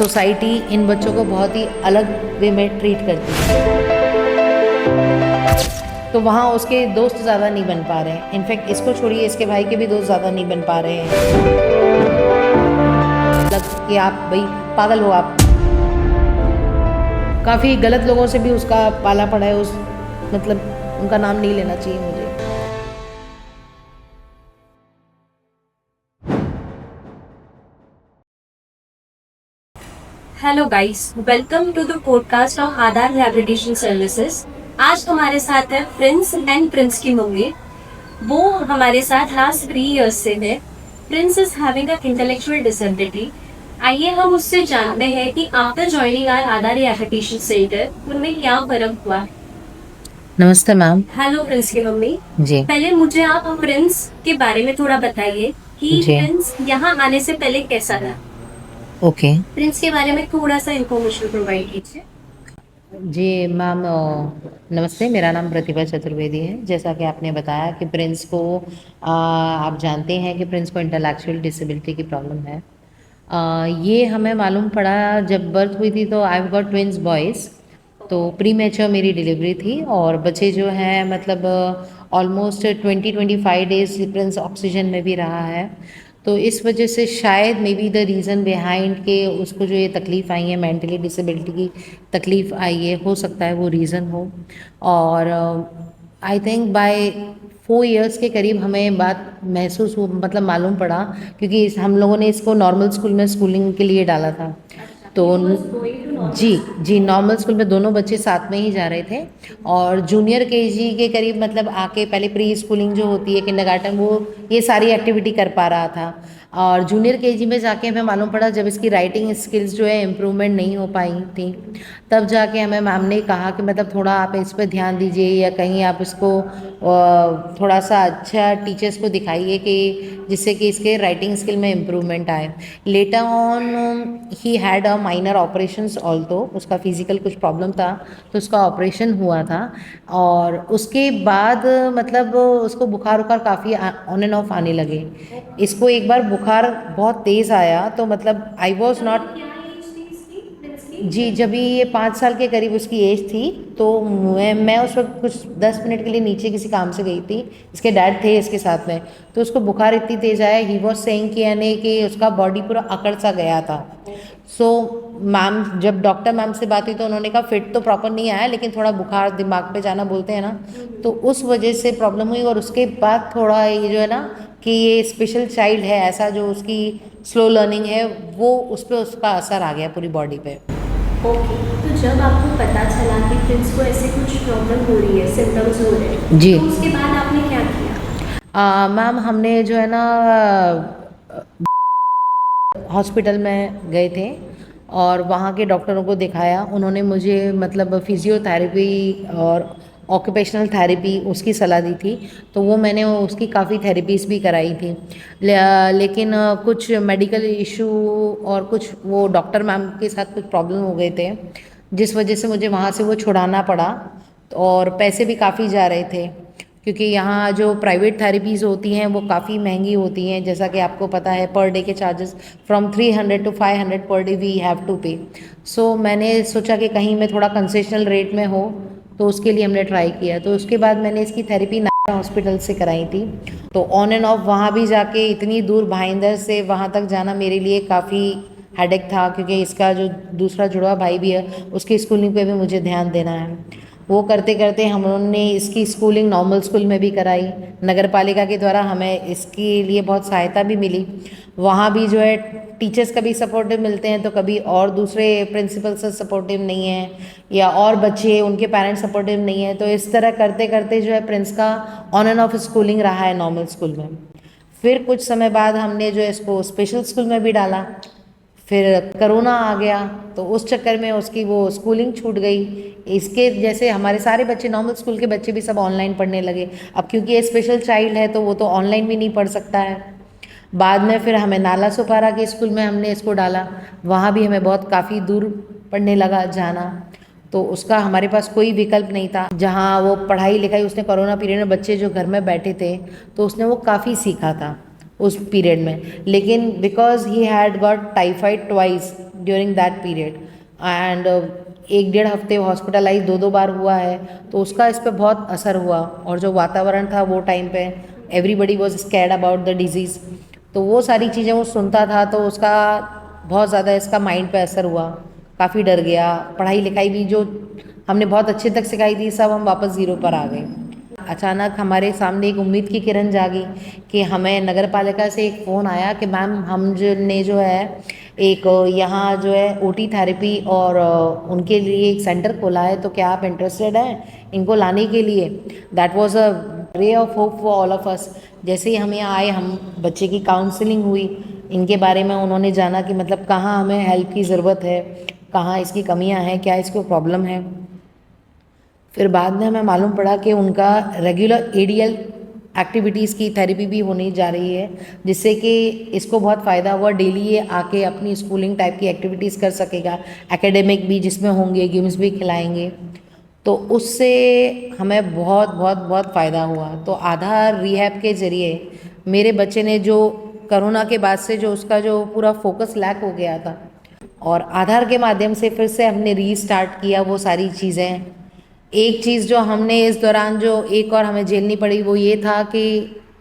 Society in बच्चों को बहुत ही अलग वे में ट्रीट करती है, तो वहाँ उसके दोस्त ज़्यादा नहीं बन पा रहे हैं। इनफैक्ट इसको छोड़िए, इसके भाई के भी दोस्त ज़्यादा नहीं बन पा रहे हैं। लग कि आप भाई पागल हो आप। काफ़ी गलत लोगों से भी उसका पाला पड़ा है, उस मतलब उनका नाम नहीं लेना चाहिए मुझे। Hello guys, welcome to the podcast of Aadhaar rehabilitation services. आज हमारे साथ है प्रिंस एंड प्रिंस की मम्मी। वो हमारे साथ लास्ट 3 इयर्स से है। Prince is having a intellectual disability. आइए हम उससे जानते हैं कि after joining our Aadhaar rehabilitation centre उनमें क्या फर्क हुआ। नमस्ते मैम। हेलो प्रिंस की मम्मी। जी पहले मुझे आप प्रिंस के बारे में थोड़ा बताइए कि जी प्रिंस यहाँ आने से पहले कैसा था। ओके प्रिंस के बारे में थोड़ा सा इंफॉर्मेशन प्रोवाइड कीजिए। जी मैम, नमस्ते। मेरा नाम प्रतिभा चतुर्वेदी है। जैसा कि आपने बताया कि प्रिंस को आप जानते हैं कि प्रिंस को इंटेलेक्चुअल डिसेबिलिटी की प्रॉब्लम है। ये हमें मालूम पड़ा जब बर्थ हुई थी, तो आई गॉट ट्विंस बॉयज़। तो प्री मैच्योर मेरी डिलीवरी थी और बच्चे जो हैं मतलब ऑलमोस्ट 20-25 डेज प्रिंस ऑक्सीजन में भी रहा है। तो इस वजह से शायद may be the reason behind के उसको जो ये तकलीफ़ आई है, मेंटली डिसेबिलिटी की तकलीफ़ आई है, हो सकता है वो रीज़न हो। और आई थिंक बाय 4 इयर्स के करीब हमें बात महसूस हो, मतलब मालूम पड़ा, क्योंकि हम लोगों ने इसको नॉर्मल स्कूल में स्कूलिंग के लिए डाला था। तो जी जी, नॉर्मल स्कूल में दोनों बच्चे साथ में ही जा रहे थे। और जूनियर केजी के करीब मतलब आके पहले प्री स्कूलिंग जो होती है, किंडरगार्टन, वो ये सारी एक्टिविटी कर पा रहा था। और जूनियर केजी में जाके हमें मालूम पड़ा, जब इसकी राइटिंग स्किल्स जो है इम्प्रूवमेंट नहीं हो पाई थी, तब जाके हमें मैम ने कहा कि मतलब थोड़ा आप इस पर ध्यान दीजिए, या कहीं आप इसको थोड़ा सा अच्छा टीचर्स को दिखाइए कि जिससे कि इसके राइटिंग स्किल में इम्प्रूवमेंट आए। Later on he had a minor operations also, उसका फिजिकल कुछ प्रॉब्लम था तो उसका ऑपरेशन हुआ था। और उसके बाद मतलब उसको बुखार उखार काफ़ी ऑन एंड ऑफ आने लगे। इसको एक बार बुखार बहुत तेज़ आया तो मतलब आई वॉज नॉट। जी, जब भी ये 5 साल के करीब उसकी एज थी, तो मैं उस वक्त कुछ 10 मिनट के लिए नीचे किसी काम से गई थी। इसके डैड थे इसके साथ में, तो उसको बुखार इतनी तेज़ आया, ही वॉज सेइंग कि यानी कि उसका बॉडी पूरा अकड़ सा गया था। सो मैम, जब डॉक्टर मैम से बात हुई तो उन्होंने कहा फिट तो प्रॉपर नहीं आया, लेकिन थोड़ा बुखार दिमाग पे जाना बोलते हैं ना, तो उस वजह से प्रॉब्लम हुई। और उसके बाद थोड़ा ये जो है ना कि ये स्पेशल चाइल्ड है, ऐसा जो उसकी स्लो लर्निंग है, वो उस पर उसका असर आ गया पूरी बॉडी पे। ओके, तो जब आपको पता चला कि प्रिंस को ऐसे कुछ प्रॉब्लम हो रही है, सिम्टम्स हो रहे हैं, जी तो उसके बाद आपने क्या किया। मैम, हमने जो है ना हॉस्पिटल में गए थे और वहाँ के डॉक्टरों को दिखाया। उन्होंने मुझे मतलब फिजियोथेरेपी और ऑक्यूपेशनल थेरेपी उसकी सलाह दी थी, तो वो मैंने उसकी काफ़ी थेरेपीज़ भी कराई थी। लेकिन कुछ मेडिकल इशू और कुछ वो डॉक्टर मैम के साथ कुछ प्रॉब्लम हो गए थे, जिस वजह से मुझे वहाँ से वो छुड़ाना पड़ा। और पैसे भी काफ़ी जा रहे थे, क्योंकि यहाँ जो प्राइवेट थेरेपीज़ होती हैं वो काफ़ी महंगी होती हैं, जैसा कि आपको पता है। पर डे के charges from 300 to 500 per day we have to पे। सो मैंने सोचा कि कहीं मैं थोड़ा कंसेशनल रेट में हो, तो उसके लिए हमने ट्राई किया। तो उसके बाद मैंने इसकी थेरेपी नायरा हॉस्पिटल से कराई थी। तो ऑन एंड ऑफ वहाँ भी जाके इतनी दूर भाईंदर से वहाँ तक जाना मेरे लिए काफ़ी हेडेक था, क्योंकि इसका जो दूसरा जुड़वा भाई भी है, उसकी स्कूलिंग पे भी मुझे ध्यान देना है। वो करते करते हमने इसकी स्कूलिंग नॉर्मल स्कूल में भी कराई। नगर पालिका के द्वारा हमें इसके लिए बहुत सहायता भी मिली। वहाँ भी जो है टीचर्स कभी सपोर्टिव मिलते हैं, तो कभी और दूसरे प्रिंसिपल से सपोर्टिव नहीं है, या और बच्चे उनके पेरेंट्स सपोर्टिव नहीं है। तो इस तरह करते करते जो है प्रिंस का ऑन एंड ऑफ स्कूलिंग रहा है नॉर्मल स्कूल में। फिर कुछ समय बाद हमने जो है इसको स्पेशल स्कूल में भी डाला। फिर करोना आ गया, तो उस चक्कर में उसकी वो स्कूलिंग छूट गई। इसके जैसे हमारे सारे बच्चे, नॉर्मल स्कूल के बच्चे भी सब ऑनलाइन पढ़ने लगे। अब क्योंकि ये स्पेशल चाइल्ड है, तो वो तो ऑनलाइन भी नहीं पढ़ सकता है। बाद में फिर हमें नाला सुपारा के स्कूल में हमने इसको डाला। वहाँ भी हमें बहुत काफ़ी दूर पढ़ने लगा जाना, तो उसका हमारे पास कोई विकल्प नहीं था। जहाँ वो पढ़ाई लिखाई उसने कोरोना पीरियड में, बच्चे जो घर में बैठे थे, तो उसने वो काफ़ी सीखा था। उस पीरियड में, लेकिन because he had got typhoid twice during that period and 1 डेढ़ हफ्ते हॉस्पिटलाइज 2 2 बार हुआ है, तो उसका इस पर बहुत असर हुआ। और जो वातावरण था वो टाइम पे, everybody was scared about the disease, तो वो सारी चीज़ें वो सुनता था, तो उसका बहुत ज़्यादा इसका माइंड पे असर हुआ, काफ़ी डर गया। पढ़ाई लिखाई भी जो हमने बहुत अच्छे तक सिखाई थी, सब हम वापस ज़ीरो पर आ गए। अचानक हमारे सामने एक उम्मीद की किरण जागी कि हमें नगर पालिका से एक फ़ोन आया कि मैम हम जो ने जो है एक यहाँ जो है ओटी थेरेपी और उनके लिए एक सेंटर खोला है, तो क्या आप इंटरेस्टेड हैं इनको लाने के लिए। That was a ray of hope for all of us. जैसे ही हम यहाँ आए, हम बच्चे की काउंसलिंग हुई, इनके बारे में उन्होंने जाना कि मतलब कहाँ हमें हेल्प की ज़रूरत है, कहाँ इसकी कमियाँ हैं, क्या इसको प्रॉब्लम है। फिर बाद में हमें मालूम पड़ा कि उनका रेगुलर एडीएल एक्टिविटीज़ की थेरेपी भी होने जा रही है, जिससे कि इसको बहुत फ़ायदा हुआ। डेली ये आके अपनी स्कूलिंग टाइप की एक्टिविटीज़ कर सकेगा, एकेडमिक भी जिसमें होंगे, गेम्स भी खिलाएंगे, तो उससे हमें बहुत बहुत बहुत फ़ायदा हुआ। तो आधार रिहैब के ज़रिए मेरे बच्चे ने जो कोरोना के बाद से जो उसका जो पूरा फोकस लैक हो गया था, और आधार के माध्यम से फिर से हमने रीस्टार्ट किया वो सारी चीज़ें। एक चीज़ जो हमने इस दौरान जो एक और हमें झेलनी पड़ी वो ये था कि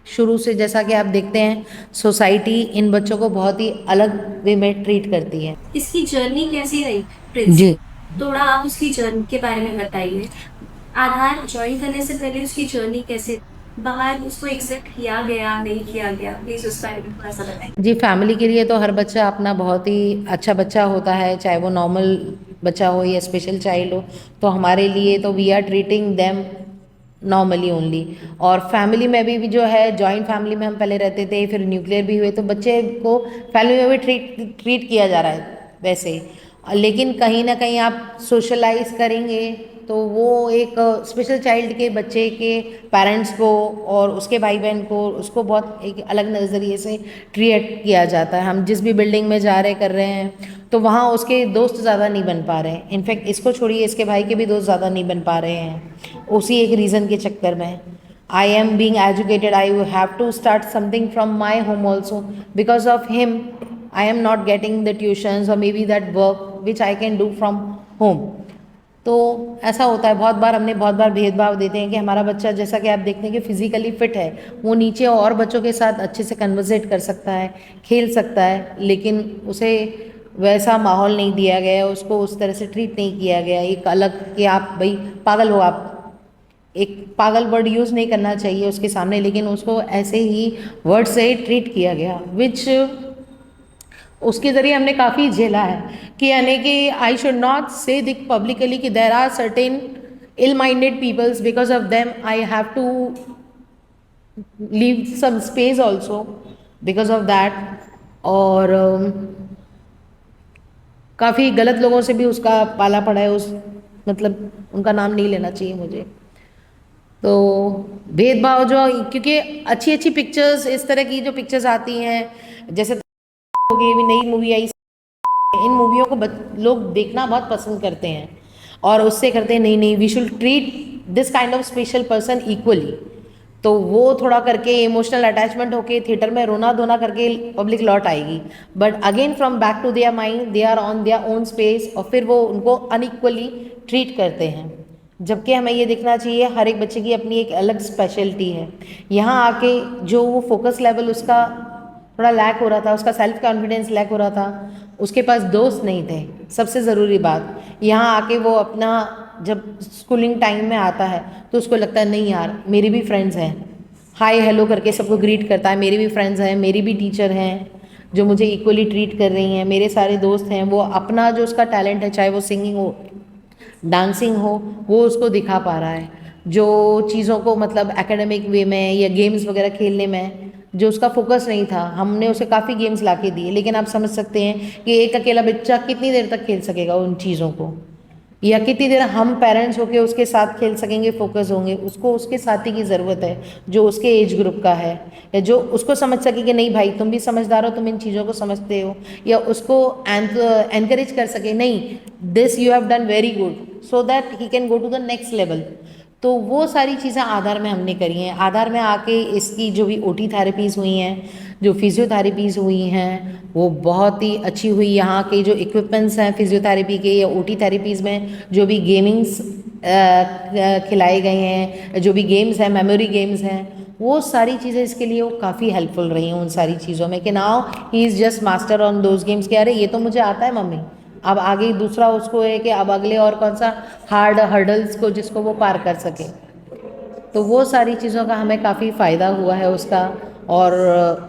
शुरू से जैसा कि आप देखते हैं, सोसाइटी इन बच्चों को बहुत ही अलग वे में ट्रीट करती है। इसकी जर्नी कैसी रही प्रिंस जी। की? थोड़ा आप उसकी जर्नी के बारे में बताइए। आधार ज्वाइन करने से पहले उसकी जर्नी कैसे, बाहर उसको एक्सेप्ट किया गया नहीं किया गया, प्लीज उस बारे में थोड़ा सा बताइए। जी, फैमिली के लिए तो हर बच्चा अपना बहुत ही अच्छा बच्चा होता है, चाहे वो नॉर्मल बच्चा हो या स्पेशल चाइल्ड हो। तो हमारे लिए तो we are treating them normally only. और फैमिली में भी जो है, जॉइंट फैमिली में हम पहले रहते थे, फिर न्यूक्लियर भी हुए, तो बच्चे को फैमिली में भी ट्रीट किया जा रहा है वैसे ही। लेकिन कहीं ना कहीं आप सोशलाइज करेंगे तो वो एक स्पेशल चाइल्ड के बच्चे के पेरेंट्स को और उसके भाई बहन को, उसको बहुत एक अलग नज़रिए से ट्रीट किया जाता है। हम जिस भी बिल्डिंग में जा रहे कर रहे हैं, तो वहाँ उसके दोस्त ज़्यादा नहीं बन पा रहे हैं। इनफैक्ट इसको छोड़िए, इसके भाई के भी दोस्त ज़्यादा नहीं बन पा रहे हैं उसी एक रीज़न के चक्कर में। I am being educated, I have to start something from my home also, because of him I am not getting the tuitions or maybe that work which I can do from home। तो ऐसा होता है, बहुत बार हमने बहुत बार भेदभाव देते हैं कि हमारा बच्चा, जैसा कि आप देखते हैं कि फिजिकली फिट है, वो नीचे और बच्चों के साथ अच्छे से कन्वर्सेट कर सकता है, खेल सकता है, लेकिन उसे वैसा माहौल नहीं दिया गया, उसको उस तरह से ट्रीट नहीं किया गया। एक अलग कि आप भाई पागल हो, आप एक पागल वर्ड यूज़ नहीं करना चाहिए उसके सामने, लेकिन उसको ऐसे ही वर्ड से ट्रीट किया गया, विच उसके ज़रिए हमने काफ़ी झेला है। कि यानी कि आई शुड नॉट से दिक पब्लिकली कि there are certain ill minded peoples, because of them I have to leave some space also because of that. और काफ़ी गलत लोगों से भी उसका पाला पड़ा है, उस मतलब उनका नाम नहीं लेना चाहिए मुझे। तो भेदभाव जो, क्योंकि अच्छी अच्छी पिक्चर्स, इस तरह की जो पिक्चर्स आती हैं, जैसे हो गई अभी नई मूवी आई, इन मूवियों को लोग देखना बहुत पसंद करते हैं, और उससे करते हैं नहीं नहीं we should treat this kind of special person equally. तो वो थोड़ा करके इमोशनल अटैचमेंट होके थिएटर में रोना धोना करके पब्लिक लौट आएगी, but again from back to their mind they are on their own space, और फिर वो उनको अनइक्वली ट्रीट करते हैं। जबकि हमें ये देखना चाहिए हर एक बच्चे की अपनी एक अलग स्पेशलिटी है। यहाँ आके जो वो फोकस लेवल उसका थोड़ा लैक हो रहा था, उसका सेल्फ कॉन्फिडेंस लैक हो रहा था, उसके पास दोस्त नहीं थे, सबसे ज़रूरी बात। यहाँ आके वो अपना जब स्कूलिंग टाइम में आता है तो उसको लगता है नहीं यार मेरी भी फ्रेंड्स हैं, हाय हेलो करके सबको ग्रीट करता है, मेरी भी फ्रेंड्स हैं, मेरी भी टीचर हैं जो मुझे इक्वली ट्रीट कर रही हैं, मेरे सारे दोस्त हैं। वो अपना जो उसका टैलेंट है, चाहे वो सिंगिंग हो, डांसिंग हो, वो उसको दिखा पा रहा है। जो चीज़ों को मतलब एकेडमिक वे में या गेम्स वगैरह खेलने में जो उसका फोकस नहीं था, हमने उसे काफ़ी गेम्स ला के दिए, लेकिन आप समझ सकते हैं कि एक अकेला बच्चा कितनी देर तक खेल सकेगा उन चीज़ों को, या कितनी देर हम पेरेंट्स होके उसके साथ खेल सकेंगे, फोकस होंगे। उसको उसके साथी की ज़रूरत है जो उसके एज ग्रुप का है, या जो उसको समझ सके कि नहीं भाई तुम भी समझदार हो, तुम इन चीज़ों को समझते हो, या उसको एनकरेज कर सके नहीं this you have done very good, so that he can go to the next level. तो वो सारी चीज़ें आधार में हमने करी हैं। आधार में आके इसकी जो भी ओटी थेरेपीज़ हुई हैं, जो फिजियोथेरेपीज़ हुई हैं वो बहुत ही अच्छी हुई। यहाँ के जो इक्विपमेंट्स हैं फिजियोथेरेपी के या ओटी थेरेपीज़ में जो भी गेमिंग्स खिलाए गए हैं, जो भी गेम्स हैं, मेमोरी गेम्स हैं, वो सारी चीज़ें इसके लिए वो काफ़ी हेल्पफुल रही हैं उन सारी चीज़ों में कि now he is just master on those games कि अरे ये तो मुझे आता है मम्मी। अब आगे दूसरा उसको है कि अब अगले और कौन सा हार्ड हर्डल्स को जिसको वो पार कर सके। तो वो सारी चीज़ों का हमें काफ़ी फ़ायदा हुआ है उसका। और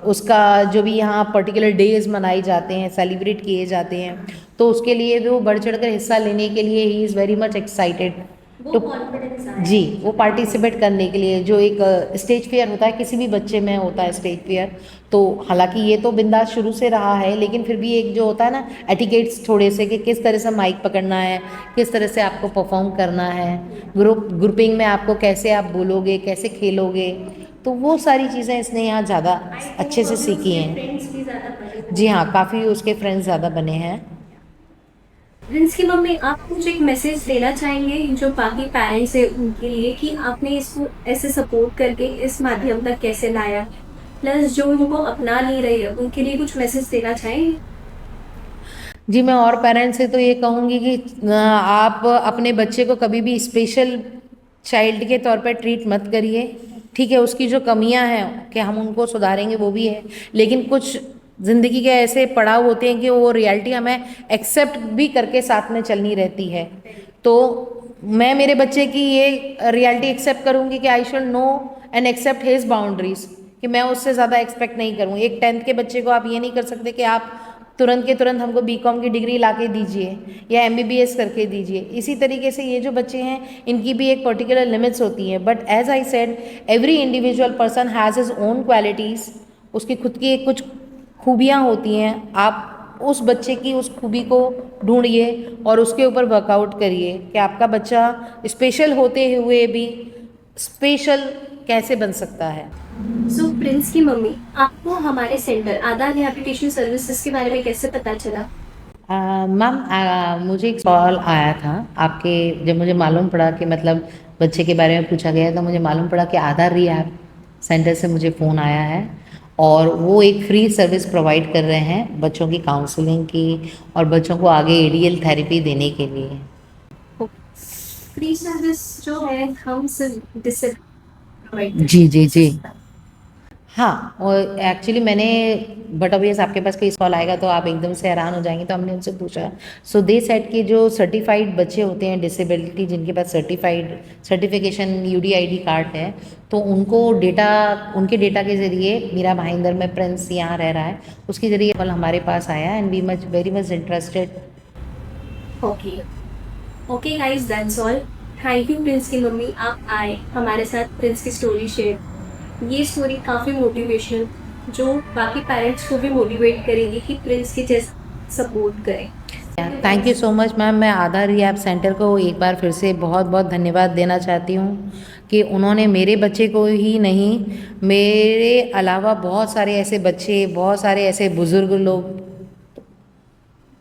उसका जो भी यहाँ पर्टिकुलर डेज मनाए जाते हैं, सेलिब्रेट किए जाते हैं, तो उसके लिए भी वो बढ़ चढ़ कर हिस्सा लेने के लिए he is very much excited वो टू कॉन्फिडेंस आया जी, है। वो पार्टिसिपेट करने के लिए जो एक स्टेज फियर होता है, किसी भी बच्चे में होता है स्टेज फियर। तो हालांकि ये तो बिंदास शुरू से रहा है, लेकिन फिर भी एक जो होता है ना एटिकेट्स थोड़े से कि किस तरह से माइक पकड़ना है, किस तरह से आपको परफॉर्म करना है, ग्रुपिंग में आपको कैसे आप बोलोगे, कैसे खेलोगे, तो वो सारी चीज़ें इसने यहाँ ज़्यादा आई अच्छे थिंक से अभी सीखी उसके हैं। फ्रेंड्स भी ज्यादा बड़े जी होंगे। हाँ, काफ़ी उसके फ्रेंड्स ज़्यादा बने हैं। प्रिंस की मम्मी, आप कुछ एक मैसेज देना चाहेंगे जो बाकी पेरेंट्स है उनके लिए कि आपने इसको ऐसे सपोर्ट करके इस माध्यम तक कैसे लाया, प्लस जो उनको अपना नहीं रही है उनके लिए कुछ मैसेज देना चाहेंगे? जी, मैं और पेरेंट्स से तो ये कहूँगी कि आप अपने बच्चे को कभी भी स्पेशल चाइल्ड के तौर पर ट्रीट मत करिए। ठीक है, उसकी जो कमियां हैं कि हम उनको सुधारेंगे वो भी है, लेकिन कुछ ज़िंदगी के ऐसे पड़ाव होते हैं कि वो रियलिटी हमें एक्सेप्ट भी करके साथ में चलनी रहती है। तो मैं मेरे बच्चे की ये रियलिटी एक्सेप्ट करूँगी कि I should know and accept his boundaries, कि मैं उससे ज़्यादा एक्सपेक्ट नहीं करूँगी। एक 10th के बच्चे को आप ये नहीं कर सकते कि आप तुरंत के तुरंत हमको बीकॉम की डिग्री ला के दीजिए या एमबीबीएस करके दीजिए। इसी तरीके से ये जो बच्चे हैं इनकी भी एक पर्टिकुलर लिमिट्स होती हैं, but as I said every individual person has his own qualities, उसकी खुद की एक कुछ खूबियाँ होती हैं। आप उस बच्चे की उस खूबी को ढूंढिए और उसके ऊपर वर्कआउट करिए कि आपका बच्चा स्पेशल होते हुए भी स्पेशल कैसे बन सकता है। सो प्रिंस की मम्मी, आपको हमारे सेंटर आधार रिहैबिलिटेशन सर्विसेज के बारे में कैसे पता चला? मैम, मुझे एक कॉल आया था आपके, जब मुझे मालूम पड़ा कि मतलब बच्चे के बारे में पूछा गया तो मुझे मालूम पड़ा कि आधार रिहैब सेंटर से मुझे फ़ोन आया है और वो एक फ्री सर्विस प्रोवाइड कर रहे हैं बच्चों की काउंसलिंग की और बच्चों को आगे एडीएल थेरेपी देने के लिए। फ्री सर्विस जो है हम सिर्फ डिसेबल प्रोवाइड जी करते जी जी। हैं। हाँ, और एक्चुअली मैंने, बट ऑब्वियस आपके पास कोई कॉल आएगा तो आप एकदम से हैरान हो जाएंगे, तो हमने उनसे पूछा। सो दे सेड कि जो सर्टिफाइड बच्चे होते हैं डिसेबिलिटी, जिनके पास सर्टिफाइड सर्टिफिकेशन यूडीआईडी कार्ड है, तो उनको डेटा, उनके डेटा के ज़रिए मीरा भाईंदर में प्रिंस यहाँ रह रहा है, उसके ज़रिए कल हमारे पास आया and we much very much interested. Okay okay guys, that's all. Thank you Prince की मम्मी, आप आए हमारे साथ प्रिंस की स्टोरी शेयर। ये स्टोरी काफ़ी मोटिवेशनल, जो बाकी पेरेंट्स को भी मोटिवेट करेगी कि प्रिंस की जैसा सपोर्ट करें। Thank you so much ma'am. मैं आधार रिहैब सेंटर को एक बार फिर से बहुत बहुत धन्यवाद देना चाहती हूँ कि उन्होंने मेरे बच्चे को ही नहीं, मेरे अलावा बहुत सारे ऐसे बच्चे, बहुत सारे ऐसे बुज़ुर्ग लोग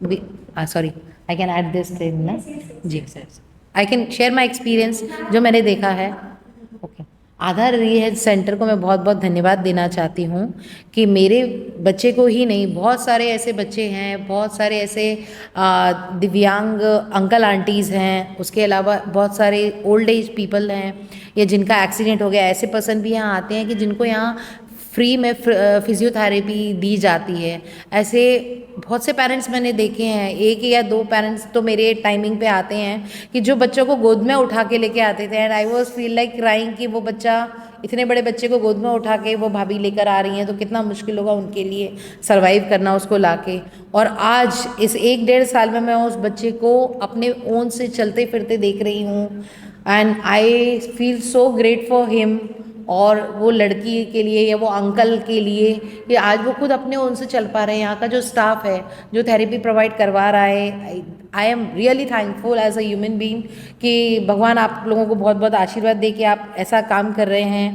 भी, sorry I can add this thing ना? जी sir, I can share my experience जो मैंने देखा है। ओके, आधार रिहैब सेंटर को मैं बहुत बहुत धन्यवाद देना चाहती हूँ कि मेरे बच्चे को ही नहीं, बहुत सारे ऐसे बच्चे हैं, बहुत सारे ऐसे दिव्यांग अंकल आंटीज़ हैं, उसके अलावा बहुत सारे ओल्ड एज पीपल हैं या जिनका एक्सीडेंट हो गया, ऐसे पर्सन भी यहाँ आते हैं कि जिनको यहाँ फ्री में फिजियोथेरेपी दी जाती है। ऐसे बहुत से पेरेंट्स मैंने देखे हैं, एक या दो पेरेंट्स तो मेरे टाइमिंग पे आते हैं कि जो बच्चों को गोद में उठा के लेके आते थे and I was feel like crying कि वो बच्चा, इतने बड़े बच्चे को गोद में उठा के वो भाभी लेकर आ रही हैं तो कितना मुश्किल होगा उनके लिए सरवाइव करना उसको लाके। और आज इस 1-1.5 साल में मैं उस बच्चे को अपने ओन से चलते फिरते देख रही हूँ and I feel so great for him. और वो लड़की के लिए या वो अंकल के लिए कि आज वो खुद अपने उनसे चल पा रहे हैं। यहाँ का जो स्टाफ है जो थेरेपी प्रोवाइड करवा रहा है, I am really thankful as a human being कि भगवान आप लोगों को बहुत बहुत आशीर्वाद दे कि आप ऐसा काम कर रहे हैं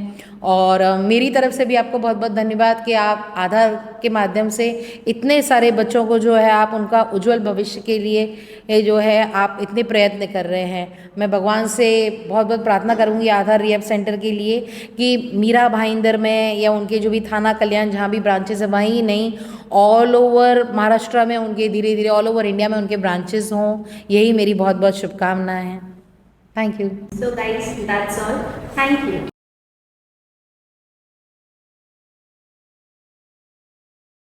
और मेरी तरफ से भी आपको बहुत बहुत धन्यवाद कि आप आधार के माध्यम से इतने सारे बच्चों को जो है आप उनका उज्जवल भविष्य के लिए ये जो है आप इतने प्रयत्न कर रहे हैं। मैं भगवान से बहुत बहुत प्रार्थना करूंगी आधार रिहैब सेंटर के लिए कि मीरा भाईंदर में या उनके जो भी थाना कल्याण जहाँ भी ब्रांचेस है वहीं नहीं, ऑल ओवर महाराष्ट्र में उनके धीरे धीरे ऑल ओवर इंडिया में उनके ब्रांचेस हों, यही मेरी बहुत बहुत शुभकामनाएं हैं। Thank you. So guys, that's all. Thank you.